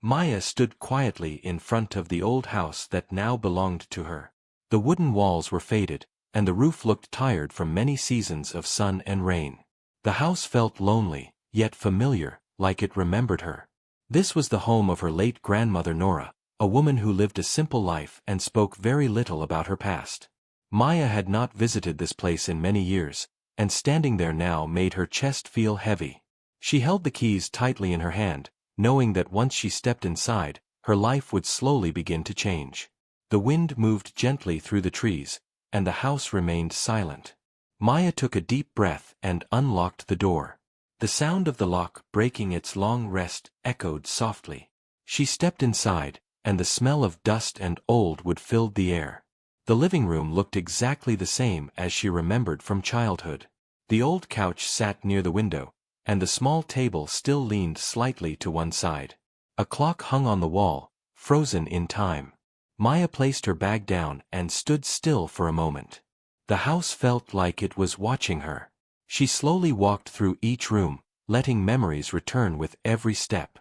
Maya stood quietly in front of the old house that now belonged to her. The wooden walls were faded, and the roof looked tired from many seasons of sun and rain. The house felt lonely, yet familiar, like it remembered her. This was the home of her late grandmother Nora, a woman who lived a simple life and spoke very little about her past. Maya had not visited this place in many years, and standing there now made her chest feel heavy. She held the keys tightly in her hand, knowing that once she stepped inside, her life would slowly begin to change. The wind moved gently through the trees, and the house remained silent. Maya took a deep breath and unlocked the door. The sound of the lock breaking its long rest echoed softly. She stepped inside, and the smell of dust and old wood filled the air. The living room looked exactly the same as she remembered from childhood. The old couch sat near the window, and the small table still leaned slightly to one side. A clock hung on the wall, frozen in time. Maya placed her bag down and stood still for a moment. The house felt like it was watching her. She slowly walked through each room, letting memories return with every step.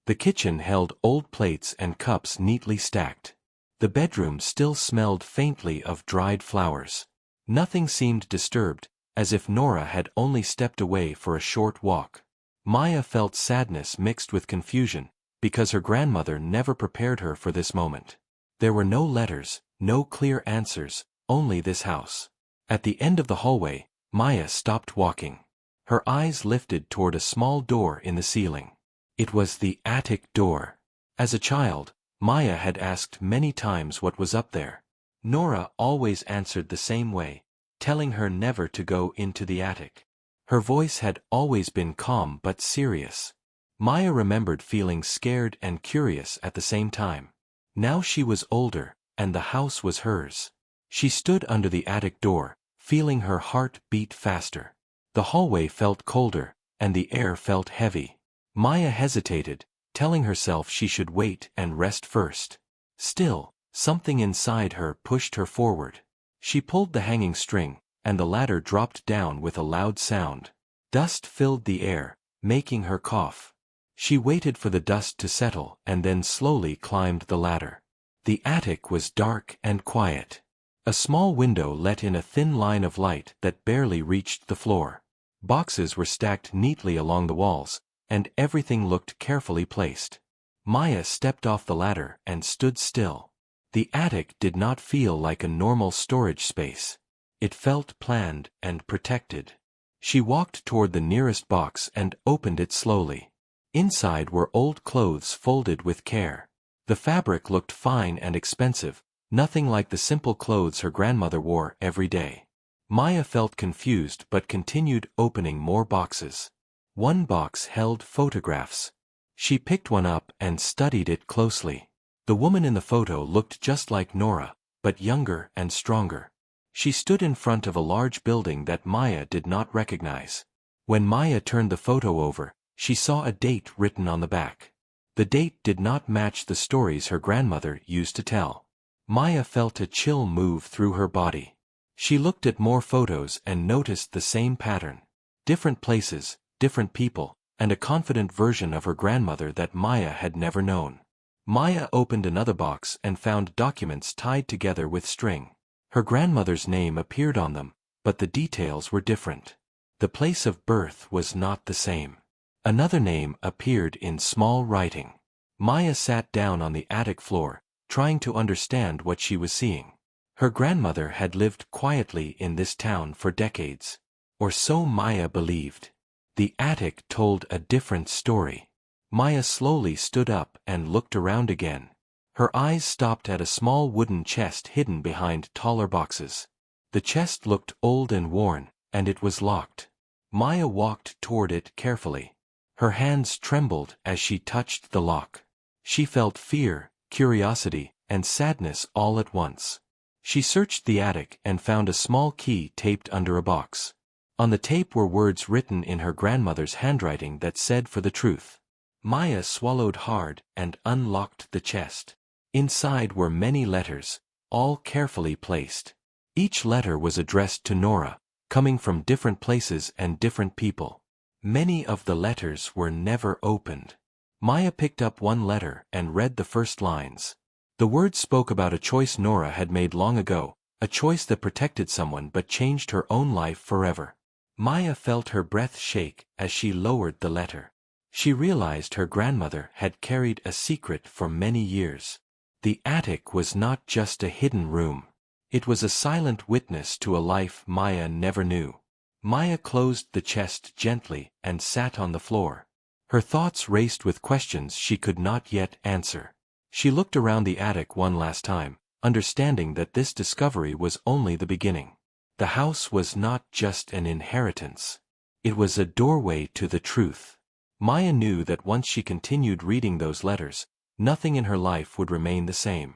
The kitchen held old plates and cups neatly stacked. The bedroom still smelled faintly of dried flowers. Nothing seemed disturbed, as if Nora had only stepped away for a short walk. Maya felt sadness mixed with confusion, because her grandmother never prepared her for this moment. There were no letters, no clear answers, only this house. At the end of the hallway, Maya stopped walking. Her eyes lifted toward a small door in the ceiling. It was the attic door. As a child, Maya had asked many times what was up there. Nora always answered the same way, telling her never to go into the attic. Her voice had always been calm but serious. Maya remembered feeling scared and curious at the same time. Now she was older, and the house was hers. She stood under the attic door, feeling her heart beat faster. The hallway felt colder, and the air felt heavy. Maya hesitated, telling herself she should wait and rest first. Still, something inside her pushed her forward. She pulled the hanging string, and the ladder dropped down with a loud sound. Dust filled the air, making her cough. She waited for the dust to settle and then slowly climbed the ladder. The attic was dark and quiet. A small window let in a thin line of light that barely reached the floor. Boxes were stacked neatly along the walls, and everything looked carefully placed. Maya stepped off the ladder and stood still. The attic did not feel like a normal storage space. It felt planned and protected. She walked toward the nearest box and opened it slowly. Inside were old clothes folded with care. The fabric looked fine and expensive, nothing like the simple clothes her grandmother wore every day. Maya felt confused but continued opening more boxes. One box held photographs. She picked one up and studied it closely. The woman in the photo looked just like Nora, but younger and stronger. She stood in front of a large building that Maya did not recognize. When Maya turned the photo over, she saw a date written on the back. The date did not match the stories her grandmother used to tell. Maya felt a chill move through her body. She looked at more photos and noticed the same pattern. Different places, different people, and a confident version of her grandmother that Maya had never known. Maya opened another box and found documents tied together with string. Her grandmother's name appeared on them, but the details were different. The place of birth was not the same. Another name appeared in small writing. Maya sat down on the attic floor, trying to understand what she was seeing. Her grandmother had lived quietly in this town for decades. Or so Maya believed. The attic told a different story. Maya slowly stood up and looked around again. Her eyes stopped at a small wooden chest hidden behind taller boxes. The chest looked old and worn, and it was locked. Maya walked toward it carefully. Her hands trembled as she touched the lock. She felt fear, curiosity, and sadness all at once. She searched the attic and found a small key taped under a box. On the tape were words written in her grandmother's handwriting that said for the truth. Maya swallowed hard and unlocked the chest. Inside were many letters, all carefully placed. Each letter was addressed to Nora, coming from different places and different people. Many of the letters were never opened. Maya picked up one letter and read the first lines. The words spoke about a choice Nora had made long ago, a choice that protected someone but changed her own life forever. Maya felt her breath shake as she lowered the letter. She realized her grandmother had carried a secret for many years. The attic was not just a hidden room. It was a silent witness to a life Maya never knew. Maya closed the chest gently and sat on the floor. Her thoughts raced with questions she could not yet answer. She looked around the attic one last time, understanding that this discovery was only the beginning. The house was not just an inheritance. It was a doorway to the truth. Maya knew that once she continued reading those letters, nothing in her life would remain the same.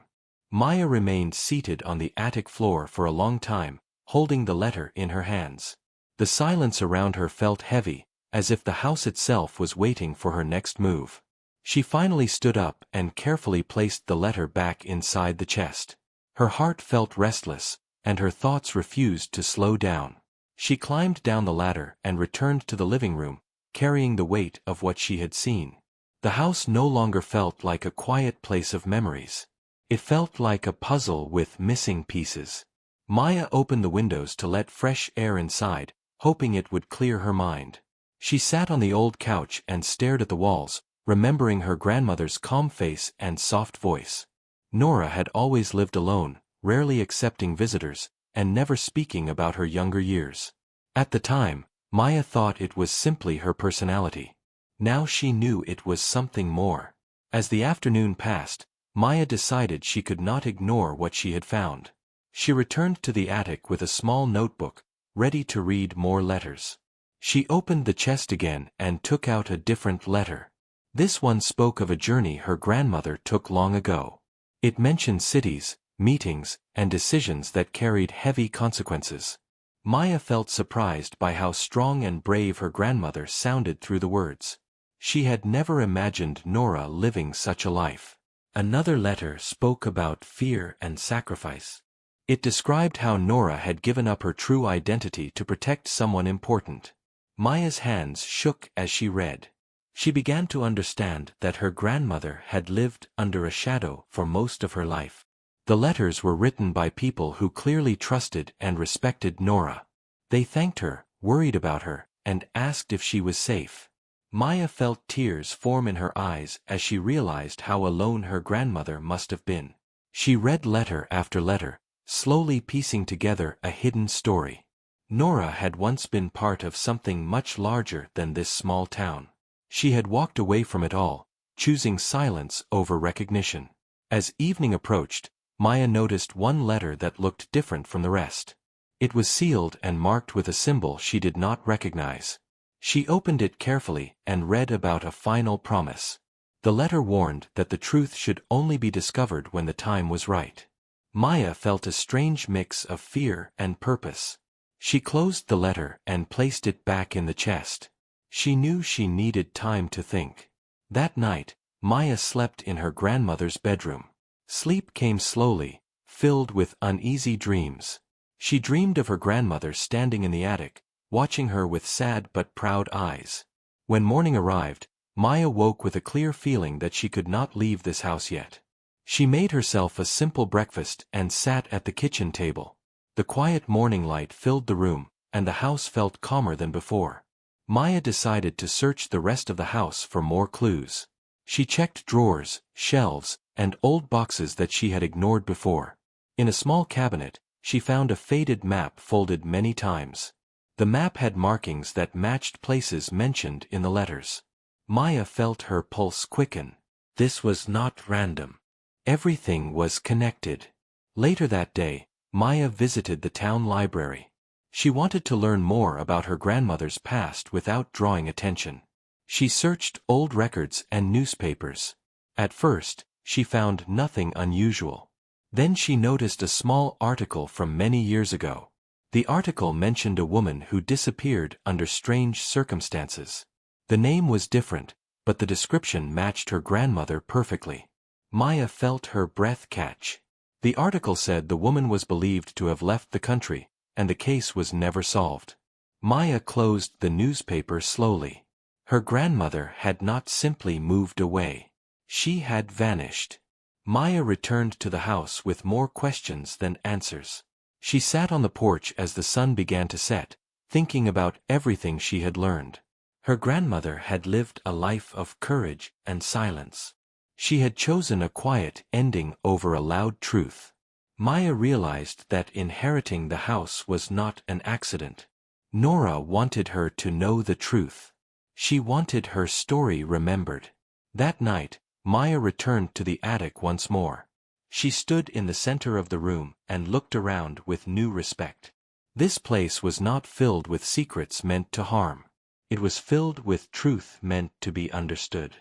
Maya remained seated on the attic floor for a long time, holding the letter in her hands. The silence around her felt heavy, as if the house itself was waiting for her next move. She finally stood up and carefully placed the letter back inside the chest. Her heart felt restless, and her thoughts refused to slow down. She climbed down the ladder and returned to the living room, carrying the weight of what she had seen. The house no longer felt like a quiet place of memories. It felt like a puzzle with missing pieces. Maya opened the windows to let fresh air inside, hoping it would clear her mind. She sat on the old couch and stared at the walls, remembering her grandmother's calm face and soft voice. Nora had always lived alone, rarely accepting visitors, and never speaking about her younger years. At the time, Maya thought it was simply her personality. Now she knew it was something more. As the afternoon passed, Maya decided she could not ignore what she had found. She returned to the attic with a small notebook, ready to read more letters. She opened the chest again and took out a different letter. This one spoke of a journey her grandmother took long ago. It mentioned cities, meetings, and decisions that carried heavy consequences. Maya felt surprised by how strong and brave her grandmother sounded through the words. She had never imagined Nora living such a life. Another letter spoke about fear and sacrifice. It described how Nora had given up her true identity to protect someone important. Maya's hands shook as she read. She began to understand that her grandmother had lived under a shadow for most of her life. The letters were written by people who clearly trusted and respected Nora. They thanked her, worried about her, and asked if she was safe. Maya felt tears form in her eyes as she realized how alone her grandmother must have been. She read letter after letter, slowly piecing together a hidden story. Nora had once been part of something much larger than this small town. She had walked away from it all, choosing silence over recognition. As evening approached, Maya noticed one letter that looked different from the rest. It was sealed and marked with a symbol she did not recognize. She opened it carefully and read about a final promise. The letter warned that the truth should only be discovered when the time was right. Maya felt a strange mix of fear and purpose. She closed the letter and placed it back in the chest. She knew she needed time to think. That night, Maya slept in her grandmother's bedroom. Sleep came slowly, filled with uneasy dreams. She dreamed of her grandmother standing in the attic, watching her with sad but proud eyes. When morning arrived, Maya woke with a clear feeling that she could not leave this house yet. She made herself a simple breakfast and sat at the kitchen table. The quiet morning light filled the room, and the house felt calmer than before. Maya decided to search the rest of the house for more clues. She checked drawers, shelves, and old boxes that she had ignored before. In a small cabinet, she found a faded map folded many times. The map had markings that matched places mentioned in the letters. Maya felt her pulse quicken. This was not random. Everything was connected. Later that day, Maya visited the town library. She wanted to learn more about her grandmother's past without drawing attention. She searched old records and newspapers. At first, she found nothing unusual. Then she noticed a small article from many years ago. The article mentioned a woman who disappeared under strange circumstances. The name was different, but the description matched her grandmother perfectly. Maya felt her breath catch. The article said the woman was believed to have left the country, and the case was never solved. Maya closed the newspaper slowly. Her grandmother had not simply moved away. She had vanished. Maya returned to the house with more questions than answers. She sat on the porch as the sun began to set, thinking about everything she had learned. Her grandmother had lived a life of courage and silence. She had chosen a quiet ending over a loud truth. Maya realized that inheriting the house was not an accident. Nora wanted her to know the truth. She wanted her story remembered. That night, Maya returned to the attic once more. She stood in the center of the room and looked around with new respect. This place was not filled with secrets meant to harm. It was filled with truth meant to be understood.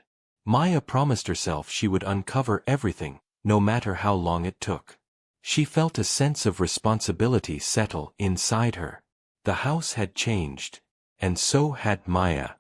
Maya promised herself she would uncover everything, no matter how long it took. She felt a sense of responsibility settle inside her. The house had changed, and so had Maya.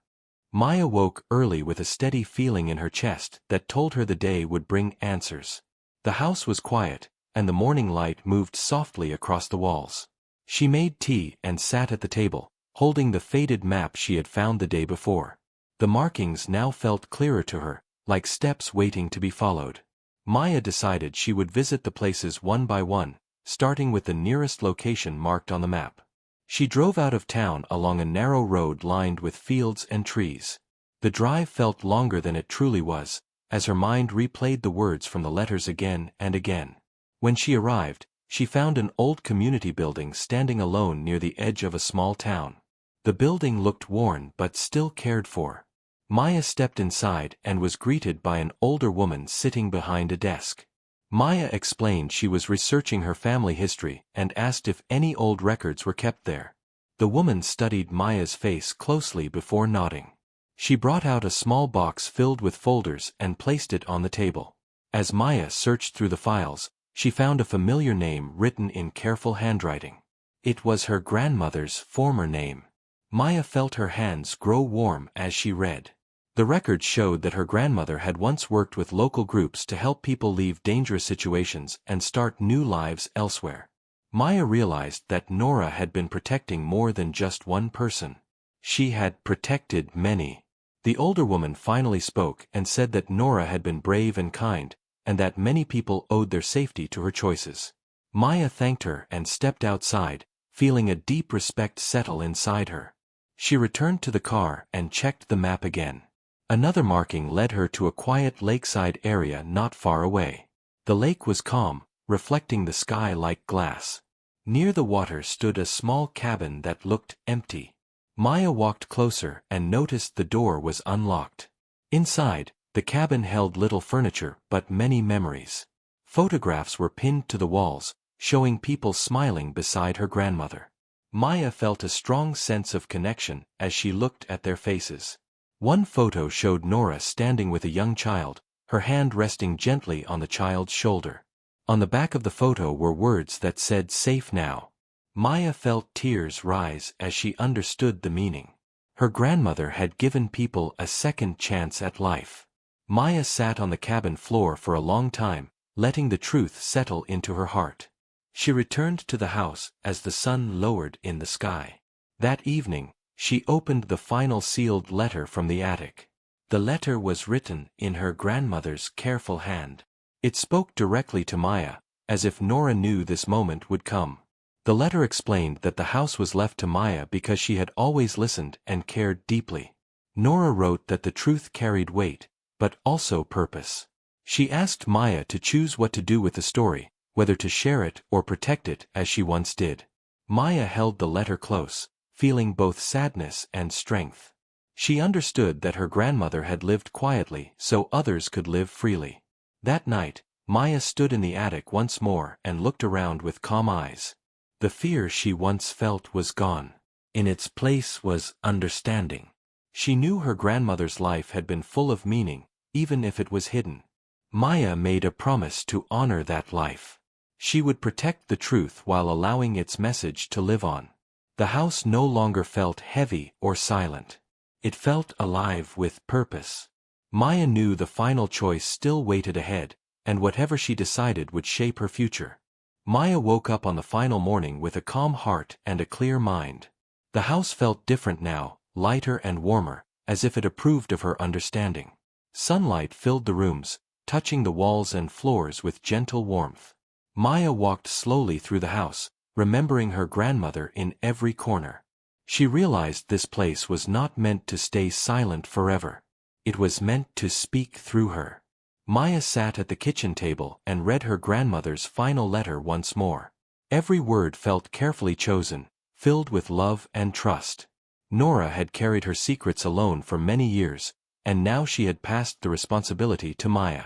Maya woke early with a steady feeling in her chest that told her the day would bring answers. The house was quiet, and the morning light moved softly across the walls. She made tea and sat at the table, holding the faded map she had found the day before. The markings now felt clearer to her, like steps waiting to be followed. Maya decided she would visit the places one by one, starting with the nearest location marked on the map. She drove out of town along a narrow road lined with fields and trees. The drive felt longer than it truly was, as her mind replayed the words from the letters again and again. When she arrived, she found an old community building standing alone near the edge of a small town. The building looked worn but still cared for. Maya stepped inside and was greeted by an older woman sitting behind a desk. Maya explained she was researching her family history and asked if any old records were kept there. The woman studied Maya's face closely before nodding. She brought out a small box filled with folders and placed it on the table. As Maya searched through the files, she found a familiar name written in careful handwriting. It was her grandmother's former name. Maya felt her hands grow warm as she read. The records showed that her grandmother had once worked with local groups to help people leave dangerous situations and start new lives elsewhere. Maya realized that Nora had been protecting more than just one person. She had protected many. The older woman finally spoke and said that Nora had been brave and kind, and that many people owed their safety to her choices. Maya thanked her and stepped outside, feeling a deep respect settle inside her. She returned to the car and checked the map again. Another marking led her to a quiet lakeside area not far away. The lake was calm, reflecting the sky like glass. Near the water stood a small cabin that looked empty. Maya walked closer and noticed the door was unlocked. Inside, the cabin held little furniture but many memories. Photographs were pinned to the walls, showing people smiling beside her grandmother. Maya felt a strong sense of connection as she looked at their faces. One photo showed Nora standing with a young child, her hand resting gently on the child's shoulder. On the back of the photo were words that said "Safe now." Maya felt tears rise as she understood the meaning. Her grandmother had given people a second chance at life. Maya sat on the cabin floor for a long time, letting the truth settle into her heart. She returned to the house as the sun lowered in the sky. That evening, she opened the final sealed letter from the attic. The letter was written in her grandmother's careful hand. It spoke directly to Maya, as if Nora knew this moment would come. The letter explained that the house was left to Maya because she had always listened and cared deeply. Nora wrote that the truth carried weight, but also purpose. She asked Maya to choose what to do with the story, whether to share it or protect it as she once did. Maya held the letter close, feeling both sadness and strength. She understood that her grandmother had lived quietly so others could live freely. That night, Maya stood in the attic once more and looked around with calm eyes. The fear she once felt was gone. In its place was understanding. She knew her grandmother's life had been full of meaning, even if it was hidden. Maya made a promise to honor that life. She would protect the truth while allowing its message to live on. The house no longer felt heavy or silent. It felt alive with purpose. Maya knew the final choice still waited ahead, and whatever she decided would shape her future. Maya woke up on the final morning with a calm heart and a clear mind. The house felt different now, lighter and warmer, as if it approved of her understanding. Sunlight filled the rooms, touching the walls and floors with gentle warmth. Maya walked slowly through the house, remembering her grandmother in every corner. She realized this place was not meant to stay silent forever. It was meant to speak through her. Maya sat at the kitchen table and read her grandmother's final letter once more. Every word felt carefully chosen, filled with love and trust. Nora had carried her secrets alone for many years, and now she had passed the responsibility to Maya.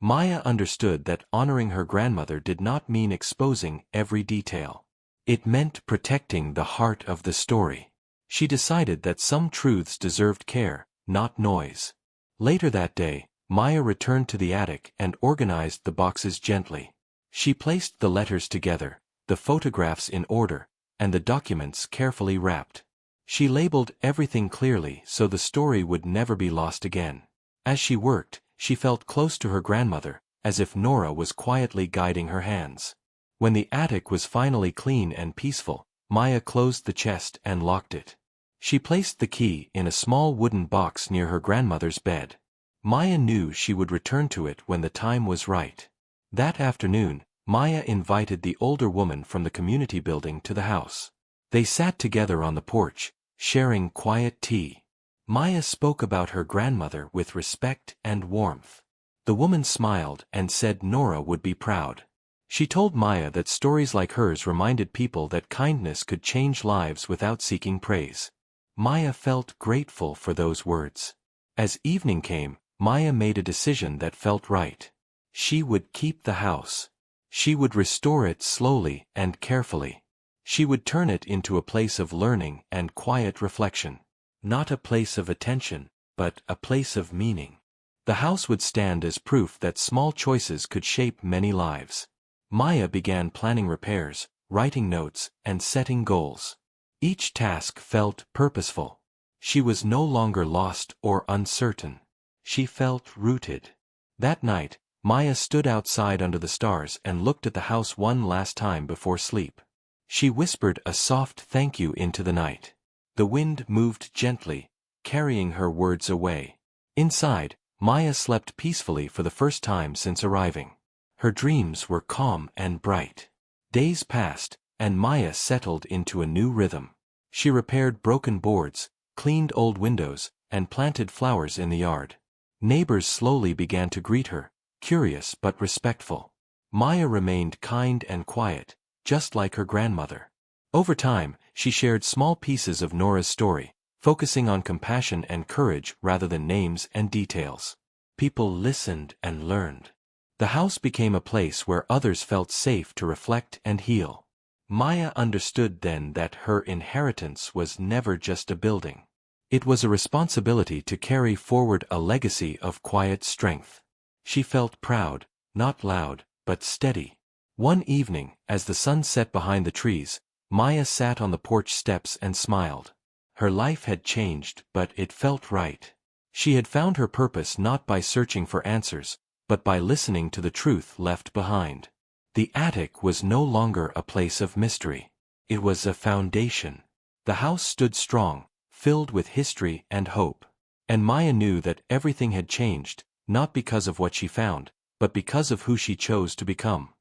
Maya understood that honoring her grandmother did not mean exposing every detail. It meant protecting the heart of the story. She decided that some truths deserved care, not noise. Later that day, Maya returned to the attic and organized the boxes gently. She placed the letters together, the photographs in order, and the documents carefully wrapped. She labeled everything clearly so the story would never be lost again. As she worked, she felt close to her grandmother, as if Nora was quietly guiding her hands. When the attic was finally clean and peaceful, Maya closed the chest and locked it. She placed the key in a small wooden box near her grandmother's bed. Maya knew she would return to it when the time was right. That afternoon, Maya invited the older woman from the community building to the house. They sat together on the porch, sharing quiet tea. Maya spoke about her grandmother with respect and warmth. The woman smiled and said Nora would be proud. She told Maya that stories like hers reminded people that kindness could change lives without seeking praise. Maya felt grateful for those words. As evening came, Maya made a decision that felt right. She would keep the house. She would restore it slowly and carefully. She would turn it into a place of learning and quiet reflection. Not a place of attention, but a place of meaning. The house would stand as proof that small choices could shape many lives. Maya began planning repairs, writing notes, and setting goals. Each task felt purposeful. She was no longer lost or uncertain. She felt rooted. That night, Maya stood outside under the stars and looked at the house one last time before sleep. She whispered a soft thank you into the night. The wind moved gently, carrying her words away. Inside, Maya slept peacefully for the first time since arriving. Her dreams were calm and bright. Days passed, and Maya settled into a new rhythm. She repaired broken boards, cleaned old windows, and planted flowers in the yard. Neighbors slowly began to greet her, curious but respectful. Maya remained kind and quiet, just like her grandmother. Over time, she shared small pieces of Nora's story, focusing on compassion and courage rather than names and details. People listened and learned. The house became a place where others felt safe to reflect and heal. Maya understood then that her inheritance was never just a building. It was a responsibility to carry forward a legacy of quiet strength. She felt proud, not loud, but steady. One evening, as the sun set behind the trees, Maya sat on the porch steps and smiled. Her life had changed, but it felt right. She had found her purpose not by searching for answers, but by listening to the truth left behind. The attic was no longer a place of mystery. It was a foundation. The house stood strong, filled with history and hope. And Maya knew that everything had changed, not because of what she found, but because of who she chose to become.